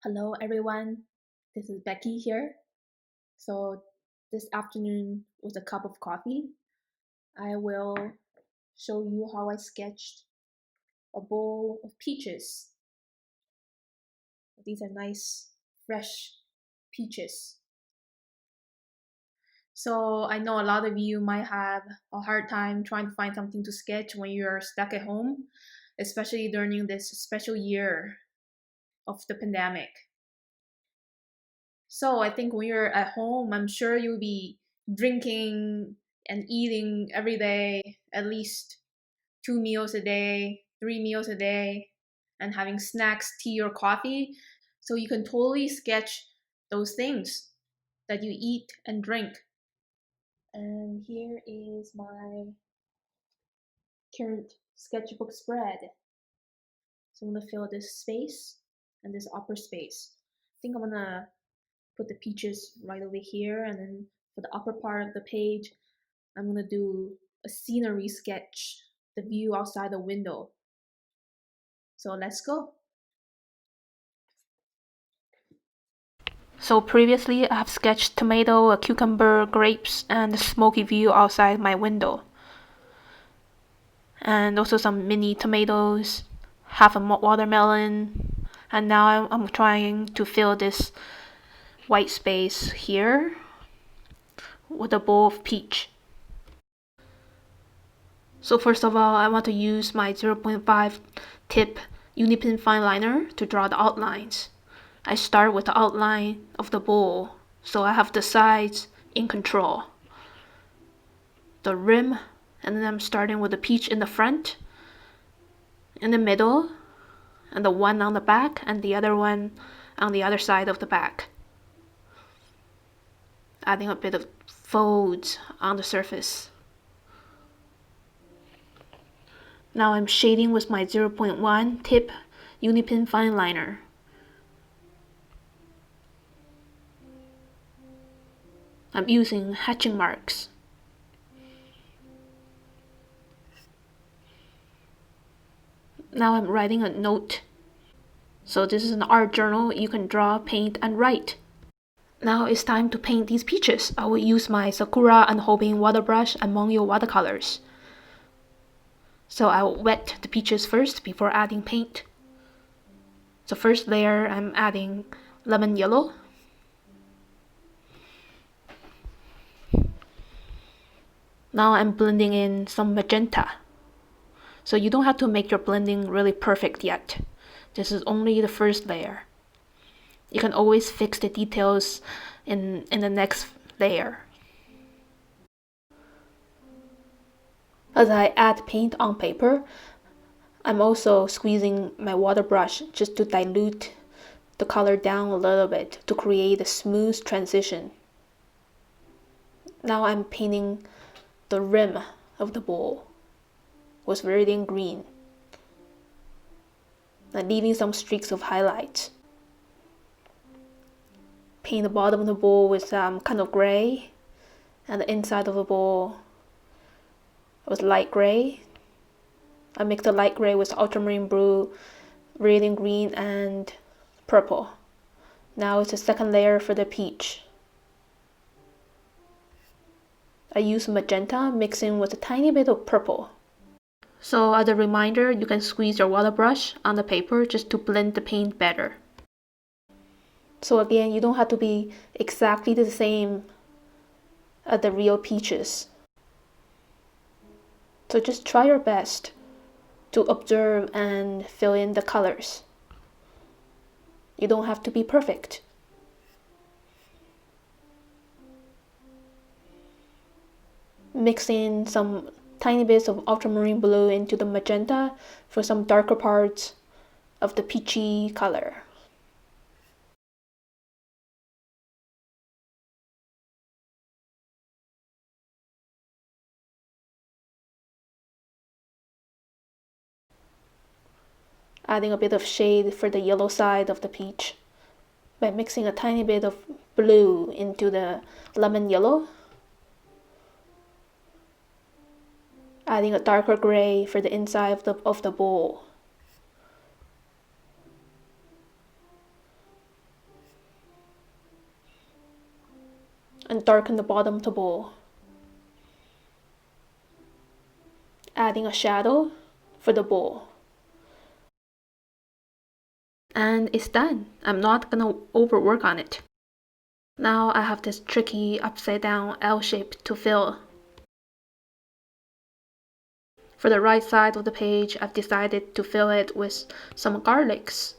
Hello, everyone. This is Becky here. So, this afternoon, with a cup of coffee, I will show you how I sketched a bowl of peaches. These are nice, fresh peaches. So, I know a lot of you might have a hard time trying to find something to sketch when you're stuck at home, especially during this special year of the pandemic. So I think when you're at home, I'm sure you'll be drinking and eating every day, at least 2 meals a day, 3 meals a day, and having snacks, tea, or coffee. So you can totally sketch those things that you eat and drink. And here is my current sketchbook spread. So I'm gonna fill this space and this upper space. I think I'm gonna put the peaches right over here, and then for the upper part of the page I'm gonna do a scenery sketch, the view outside the window. So let's go. So previously I have sketched tomato, a cucumber, grapes, and a smoky view outside my window, and also some mini tomatoes, half a watermelon, and now I'm trying to fill this white space here with a bowl of peach. So first of all, I want to use my 0.5 tip Unipin fine liner to draw the outlines. I start with the outline of the bowl, so I have the sides in control. The rim, and then I'm starting with the peach in the front, in the middle, and the one on the back, and the other one on the other side of the back. Adding a bit of folds on the surface. Now I'm shading with my 0.1 tip Unipin fine liner. I'm using hatching marks. Now I'm writing a note. So this is an art journal. You can draw, paint, and write. Now it's time to paint these peaches. I will use my Sakura and Hobin water brush and Mongyo watercolors. So I will wet the peaches first before adding paint. So first layer I'm adding lemon yellow. Now I'm blending in some magenta. So you don't have to make your blending really perfect yet. This is only the first layer. You can always fix the details in the next layer. As I add paint on paper, I'm also squeezing my water brush just to dilute the color down a little bit to create a smooth transition. Now I'm painting the rim of the bowl with red and green, and leaving some streaks of highlights. Paint the bottom of the bowl with kind of gray, and the inside of the bowl with light gray. I mix the light gray with ultramarine blue, red and green, and purple. Now it's the second layer for the peach. I use magenta mixing with a tiny bit of purple. So as a reminder, you can squeeze your water brush on the paper just to blend the paint better. So again, you don't have to be exactly the same as the real peaches. So just try your best to observe and fill in the colors. You don't have to be perfect. Mix in some tiny bits of ultramarine blue into the magenta for some darker parts of the peachy color. Adding a bit of shade for the yellow side of the peach by mixing a tiny bit of blue into the lemon yellow. Adding a darker gray for the inside of the bowl. darken the bottom of the bowl. Adding a shadow for the bowl. And it's done. I'm not gonna overwork on it. Now I have this tricky upside down L shape to fill. For the right side of the page, I've decided to fill it with some garlics.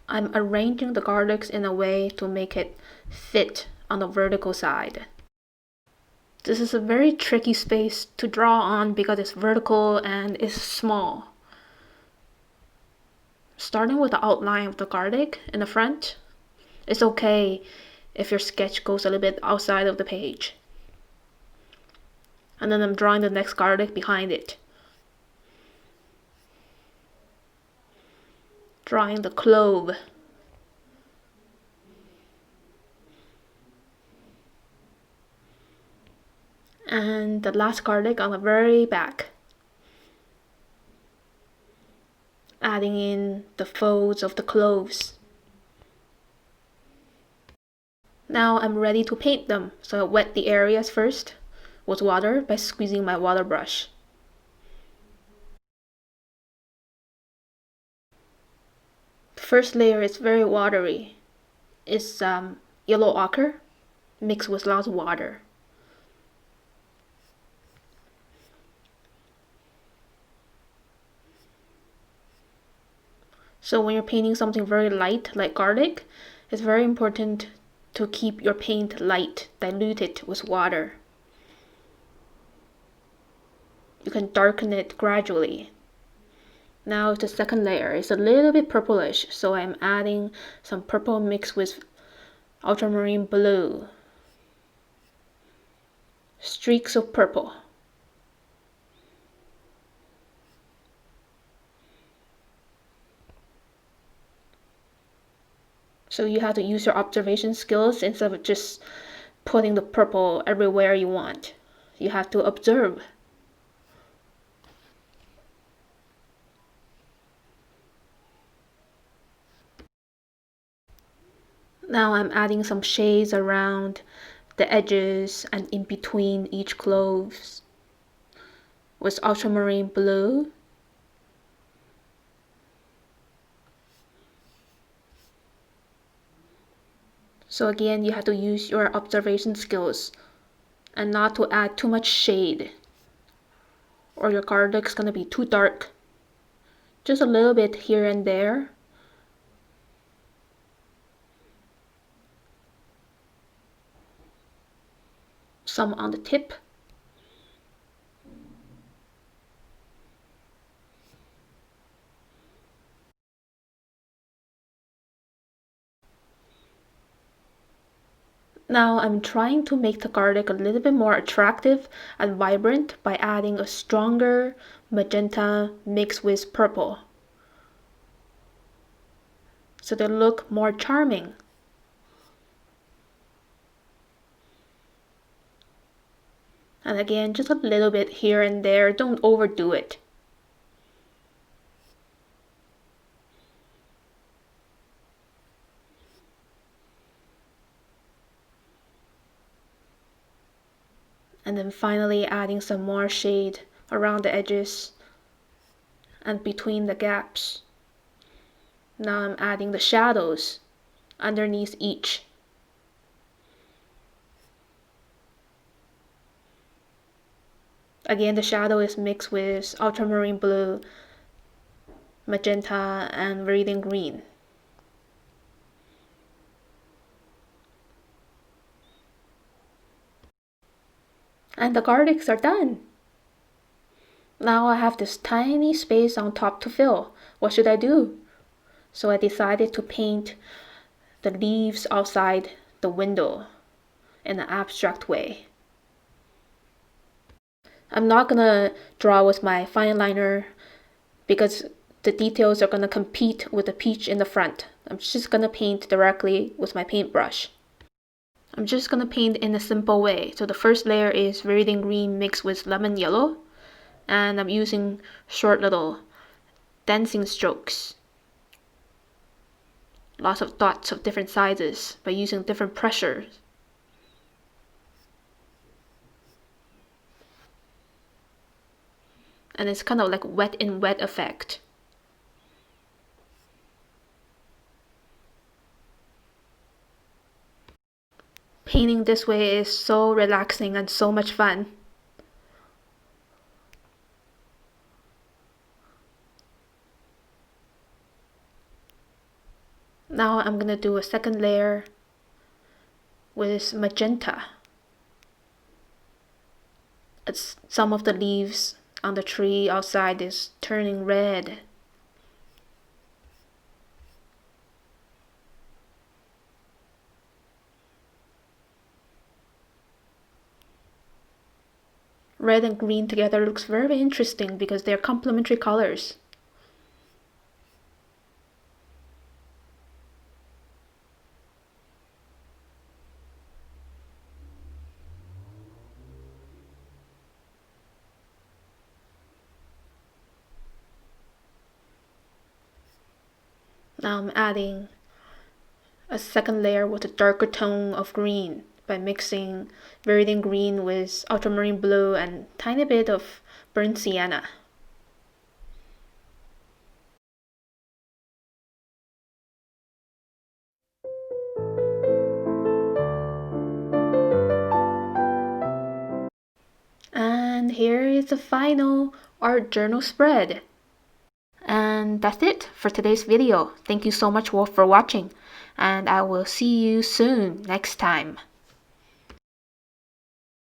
I'm arranging the garlics in a way to make it fit on the vertical side. This is a very tricky space to draw on because it's vertical and it's small. Starting with the outline of the garlic in the front, it's okay if your sketch goes a little bit outside of the page. And then I'm drawing the next garlic behind it. Drawing the clove. And the last garlic on the very back. Adding in the folds of the cloves. Now I'm ready to paint them, so I wet the areas first with water by squeezing my water brush. The first layer is very watery. It's yellow ochre mixed with lots of water. So when you're painting something very light like garlic, it's very important to keep your paint light, dilute it with water. You can darken it gradually. Now the second layer is a little bit purplish, so I'm adding some purple mixed with ultramarine blue. Streaks of purple. So you have to use your observation skills instead of just putting the purple everywhere you want. You have to observe. Now I'm adding some shades around the edges and in between each cloves with ultramarine blue. So again, you have to use your observation skills and not to add too much shade or your garlic's gonna be too dark. Just a little bit here and there. Some on the tip. Now I'm trying to make the garlic a little bit more attractive and vibrant by adding a stronger magenta mixed with purple, so they look more charming. And again, just a little bit here and there, don't overdo it. And then finally adding some more shade around the edges and between the gaps. Now I'm adding the shadows underneath each. Again, the shadow is mixed with ultramarine blue, magenta, and viridian green. And the garlics are done. Now I have this tiny space on top to fill. What should I do? So I decided to paint the leaves outside the window in an abstract way. I'm not gonna draw with my fine liner because the details are gonna compete with the peach in the front. I'm just gonna paint directly with my paintbrush. I'm just gonna paint in a simple way. So the first layer is viridian green mixed with lemon yellow, and I'm using short little dancing strokes. lots of dots of different sizes by using different pressures. And it's kind of like wet in wet effect. Painting this way is so relaxing and so much fun. Now I'm gonna do a second layer with magenta. Some of the leaves on the tree outside is turning red. Red and green together looks very interesting because they're complementary colors. Now I'm adding a second layer with a darker tone of green by mixing viridian green with ultramarine blue and tiny bit of burnt sienna. And here is the final art journal spread. And that's it for today's video. Thank you so much for watching, and I will see you soon next time.